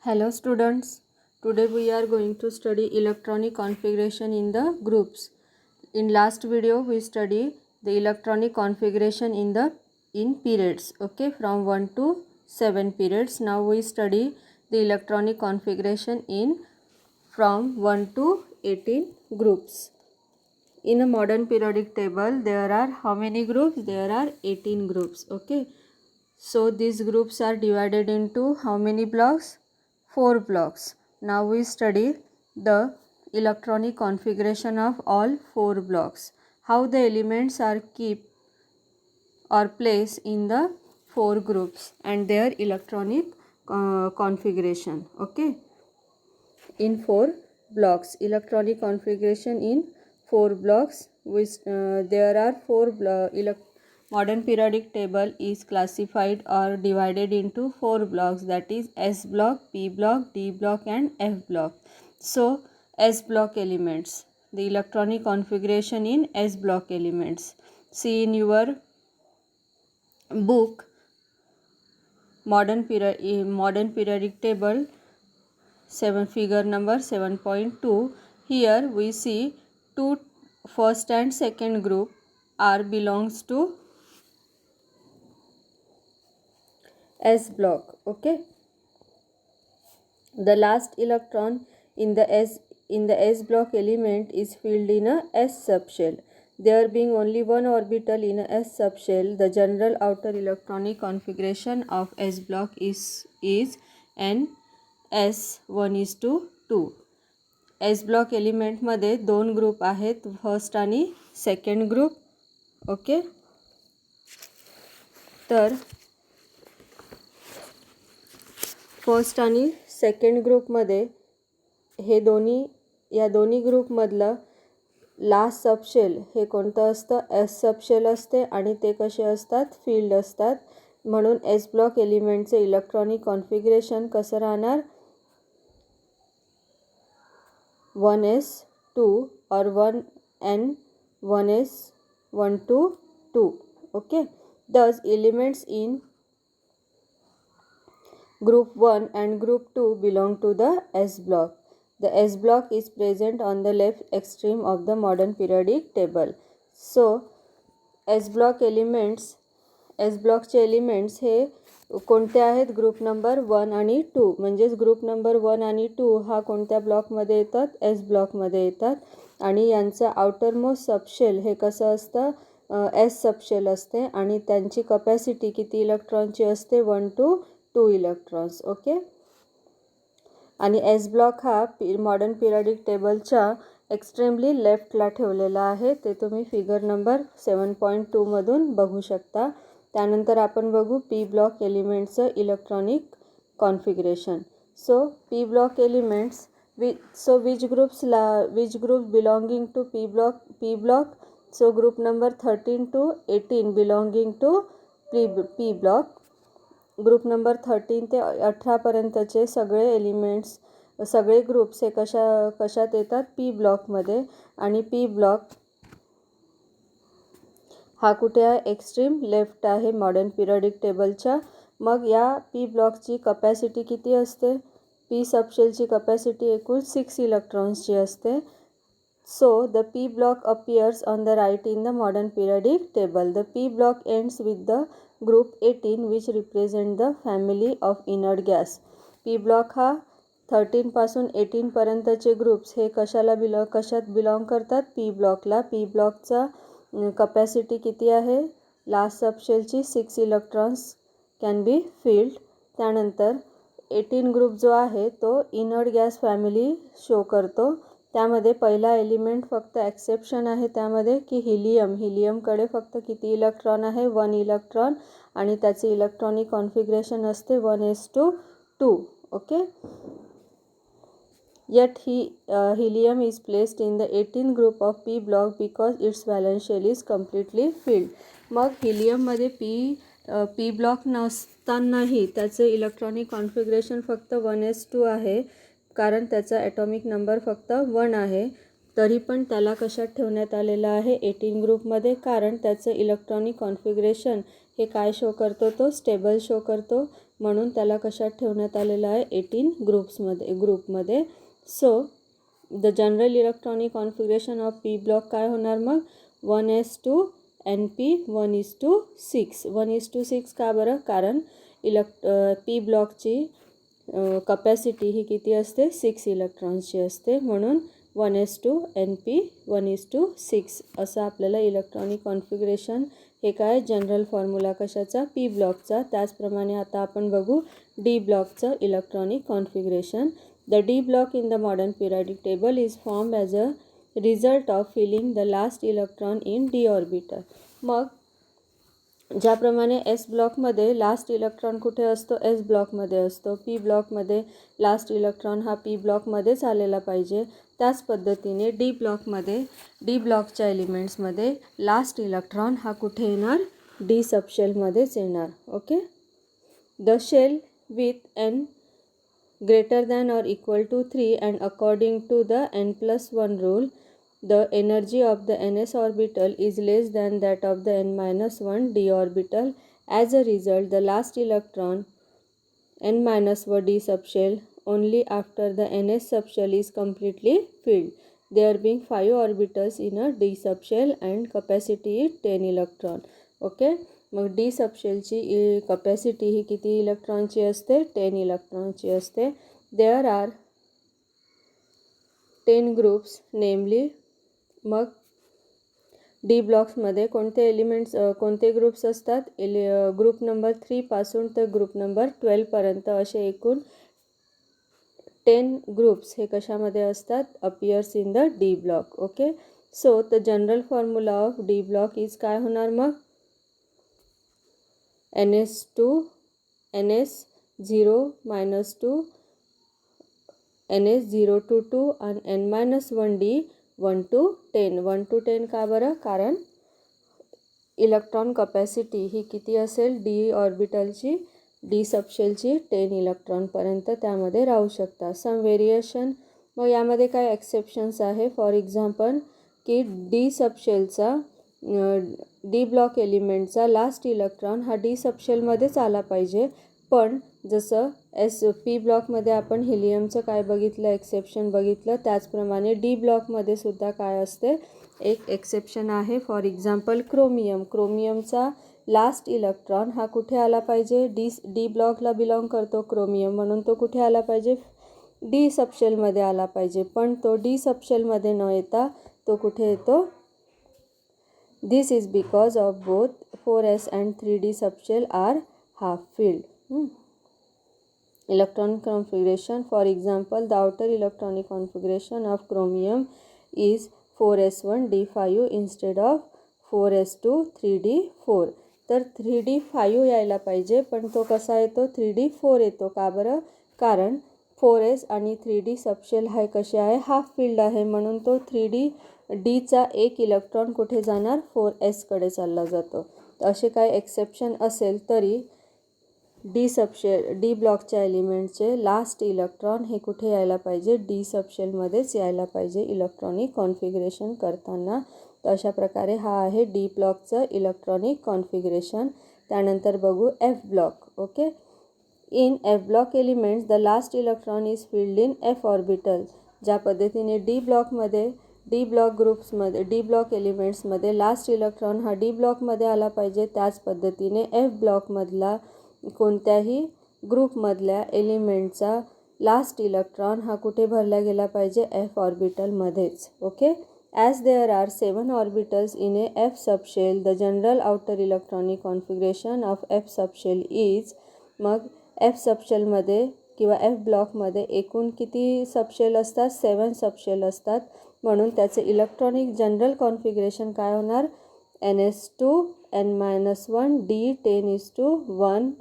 Hello students, today we are going to study electronic configuration in the groups. In last video we studied the electronic configuration in periods, okay, from 1 to 7 periods. Now we study the electronic configuration in from 1 to 18 groups. In a modern periodic table there are how many groups? There are 18 groups, okay. So these groups are divided into how many blocks? 4 blocks. Now we study the electronic configuration of all 4 blocks. How the elements are kept or placed in the 4 groups and their electronic configuration. Okay. In 4 blocks. Electronic configuration in 4 blocks. There are 4 modern periodic table is classified or divided into 4 blocks, that is S block, P block, D block and F block. So S block elements, the electronic configuration in S block elements. See in your book modern periodic table figure number 7.2. Here we see two first and second group are belongs to S block, okay. The last electron in the S block element is filled in a S subshell. There being only one orbital in a S subshell, the general outer electronic configuration of S block is NS1:2. S block element मध्ये 2 group आहेत, first आणि second group, okay. तर first आणि second ग्रुपमध्ये हे या दोन्ही ग्रुपमधलं last subshell हे कोणतं असतं? एस सबशेल असते आणि ते कसे असतात? फील्ड असतात. म्हणून एस ब्लॉक एलिमेंटचे इलेक्ट्रॉनिक कॉन्फिगरेशन कसं राहणार? 1s2 or 1n 1s1 to 2, okay. Thus elements in group 1 and group 2 belong to the S block. The S block is present on the left extreme of the modern periodic table. So S block चे elements हे कोणते आहेत? Group number 1 आणि 2. म्हणजेच group number 1 आणि 2 हा कोणत्या ब्लॉकमध्ये येतात? एस ब्लॉकमध्ये येतात. आणि यांचं आउटर मोस्ट सबशेल हे कसं असतं? एस सबशेल असते आणि त्यांची कपॅसिटी किती इलेक्ट्रॉनची असते? 1 to 2 इलेक्ट्रॉन्स, ओके. आणि एस ब्लॉक हा मॉडर्न पिरियडिक टेबलच्या एक्स्ट्रीमली लेफ्टला ठेवलेला आहे. ते तुम्ही फिगर नंबर 7.2 मधून बघू शकता. त्यानंतर आपण बघू पी ब्लॉक एलिमेंट्सचं electronic configuration. So P block elements which groups belonging to P block? So group number 13 to 18 belonging to P block. Group number 13 ते 18 पर्यंतचे सगळे एलिमेंट्स, सगळे ग्रुप्स हे कशात येतात? पी ब्लॉकमध्ये. आणि पी ब्लॉक हा कुठे आहे? एक्स्ट्रीम लेफ्ट आहे मॉडर्न पिरियडिक टेबलच्या. मग या पी ब्लॉकची कपॅसिटी किती असते? पी सबशेलची कपॅसिटी एकूण 6 इलेक्ट्रॉन्सची असते. So the P block appears on the right in the modern periodic table. The P block ends with the group 18 which represent the family of inert gas. P block हा 13 पासून 18 पर्यंतचे groups हे कशात belong करतात? P ब्लॉकला. P ब्लॉकचा capacity किती आहे? लास्ट सबशेलची 6 इलेक्ट्रॉन्स कॅन बी फिल्ड. त्यानंतर 18 ग्रुप जो आहे तो इनर्ट गॅस फॅमिली शो करतो. त्यामध्ये पहिला एलिमेंट फक्त एक्सेप्शन आहे त्यामध्ये की हिलियमकडे फक्त किती इलेक्ट्रॉन आहे? 1 इलेक्ट्रॉन आणि त्याचे इलेक्ट्रॉनिक कॉन्फिगरेशन असते 1s2, okay. Yet helium is placed in the 18th group of P block because its valence shell is completely filled. मग हिलियममध्ये पी ब्लॉक नसतानाही त्याचे इलेक्ट्रॉनिक कॉन्फिगरेशन फक्त 1s2 आहे, कारण त्याचा ॲटॉमिक नंबर फक्त 1 आहे. तरी पण त्याला कशात ठेवण्यात आलेलं आहे? 18 ग्रुपमध्ये, कारण त्याचं इलेक्ट्रॉनिक कॉन्फिगरेशन हे काय शो करतो? तो स्टेबल शो करतो. म्हणून त्याला कशात ठेवण्यात आलेलं आहे 18 ग्रुपमध्ये. So the general electronic configuration of P block काय होणार मग 1s2 1p 1:6 का बरं, कारण पी ब्लॉकची कपॅसिटी ही किती असते 6 इलेक्ट्रॉन्सची असते, म्हणून 1s2 1:6 असं आपल्याला इलेक्ट्रॉनिक कॉन्फिगरेशन हे काय जनरल फॉर्म्युला कशाचा पी ब्लॉकचा. त्याचप्रमाणे आता आपण बघू डी ब्लॉकचं electronic configuration. The D block in the modern periodic table is formed as a result of filling the last electron in D orbital. मग ज्याप्रमाणे एस ब्लॉकमध्ये लास्ट इलेक्ट्रॉन कुठे असतो एस ब्लॉकमध्ये असतो, पी ब्लॉकमध्ये लास्ट इलेक्ट्रॉन हा पी ब्लॉकमध्येच आलेला पाहिजे, त्याच पद्धतीने डी ब्लॉकच्या एलिमेंट्समध्ये लास्ट इलेक्ट्रॉन हा कुठे येणार डी सबशेलमध्येच येणार. Okay. The shell with n greater than or equal to 3 and according to the n+1 rule, the energy of the ns orbital is less than that of the n-1 d orbital. As a result, the last electron n-1 d subshell only after the ns subshell is completely filled, there being 5 orbitals in a d subshell and capacity is 10 electron. Okay. मग D सबशेलची capacity ही किती इलेक्ट्रॉनची असते 10 इलेक्ट्रॉनची असते. There R 10 groups नेमली. मग D ब्लॉक्समध्ये कोणते एलिमेंट्स कोणते ग्रुप्स असतात ग्रुप नंबर 3 पासून तर ग्रुप नंबर 12 पर्यंत असे एकूण 10 ग्रुप्स हे कशामध्ये असतात appears in the D block. Okay. So the general formula of D block is काय होणार मग ns2 ns0 -2 ns0 to 2 आणि n-1d 1 to 10 1 to 10 का बरं, कारण इलेक्ट्रॉन कपॅसिटी ही किती असेल डी ऑर्बिटलची डी सबशेलची 10 इलेक्ट्रॉनपर्यंत त्यामध्ये राहू शकतात. Some variation. मग यामध्ये काय एक्सेप्शन्स आहे. फॉर एक्झाम्पल की डी सबशेलचा डी ब्लॉक एलिमेंटचा लास्ट इलेक्ट्रॉन हा डी सबशेलमध्येच आला पाहिजे, पण जसं पी ब्लॉकमध्ये आपण हिलियमचं काय बघितलं एक्सेप्शन बघितलं, त्याचप्रमाणे डी ब्लॉकमध्ये सुद्धा काय असते एक एक्सेप्शन आहे. फॉर एक्झाम्पल क्रोमियमचा लास्ट इलेक्ट्रॉन हा कुठे आला पाहिजे डी ब्लॉकला बिलॉंग करतो क्रोमियम, म्हणून तो कुठे आला पाहिजे डी सबशेलमध्ये आला पाहिजे, पण तो डी सबशेलमध्ये न येता तो कुठे येतो. This is because of both 4s and 3d subshell are half filled. Electronic configuration. For example, the outer electronic configuration of chromium is 4s1 d5 instead of 4s2 3d4. तर 3d5 यायला पाहिजे, पण तो कसा येतो 3d4 येतो का बरं, कारण 4s आणि 3d सबशेल आहे कसे आहे हाफ फिल्ड आहे, म्हणून तो 3d डीचा एक इलेक्ट्रॉन कुठे जाणार 4sकडे चालला जातो. तर असे काय एक्सेप्शन असेल तरी डी ब्लॉकच्या एलिमेंटचे लास्ट इलेक्ट्रॉन हे कुठे यायला पाहिजे डी सबशेलमध्येच यायला पाहिजे इलेक्ट्रॉनिक कॉन्फिगरेशन करताना. तर अशा प्रकारे हा आहे डी ब्लॉकचं इलेक्ट्रॉनिक कॉन्फिगरेशन. त्यानंतर बघू F block. Okay. In F block elements the last electron is filled in F orbital. ज्या पद्धतीने डी ब्लॉक ग्रुप्समध्ये डी ब्लॉक एलिमेंट्समध्ये लास्ट इलेक्ट्रॉन हा डी ब्लॉकमध्ये आला पाहिजे, त्याच पद्धतीने एफ ब्लॉकमधला कोणत्याही ग्रुपमधल्या एलिमेंटचा लास्ट इलेक्ट्रॉन हा कुठे भरला गेला पाहिजे एफ ऑर्बिटलमध्येच. Okay. As there are 7 orbitals in a F subshell, the general outer electronic configuration of F subshell is. मग एफ सबशेलमध्ये किंवा एफ ब्लॉकमध्ये एकूण किती सबशेल असतात 7 सबशेल असतात, म्हणून त्याचे इलेक्ट्रॉनिक जनरल कॉन्फिगरेशन काय होणार ns2 n-1 d 10:1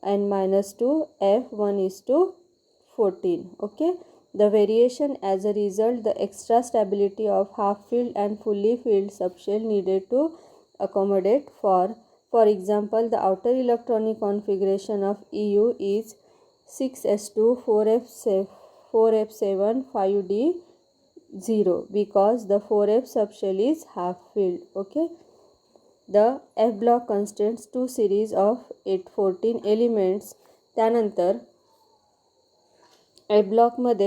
n-2 f 1:14. Okay. The variation as a result, the extra stability of half-filled and fully filled subshell needed to accommodate for example, the outer electronic configuration of EU is 6s2 4f7 5d0 because the 4f subshell is half-filled. Okay. The F block contains two series of 14 elements. त्यानंतर ए ब्लॉकमध्ये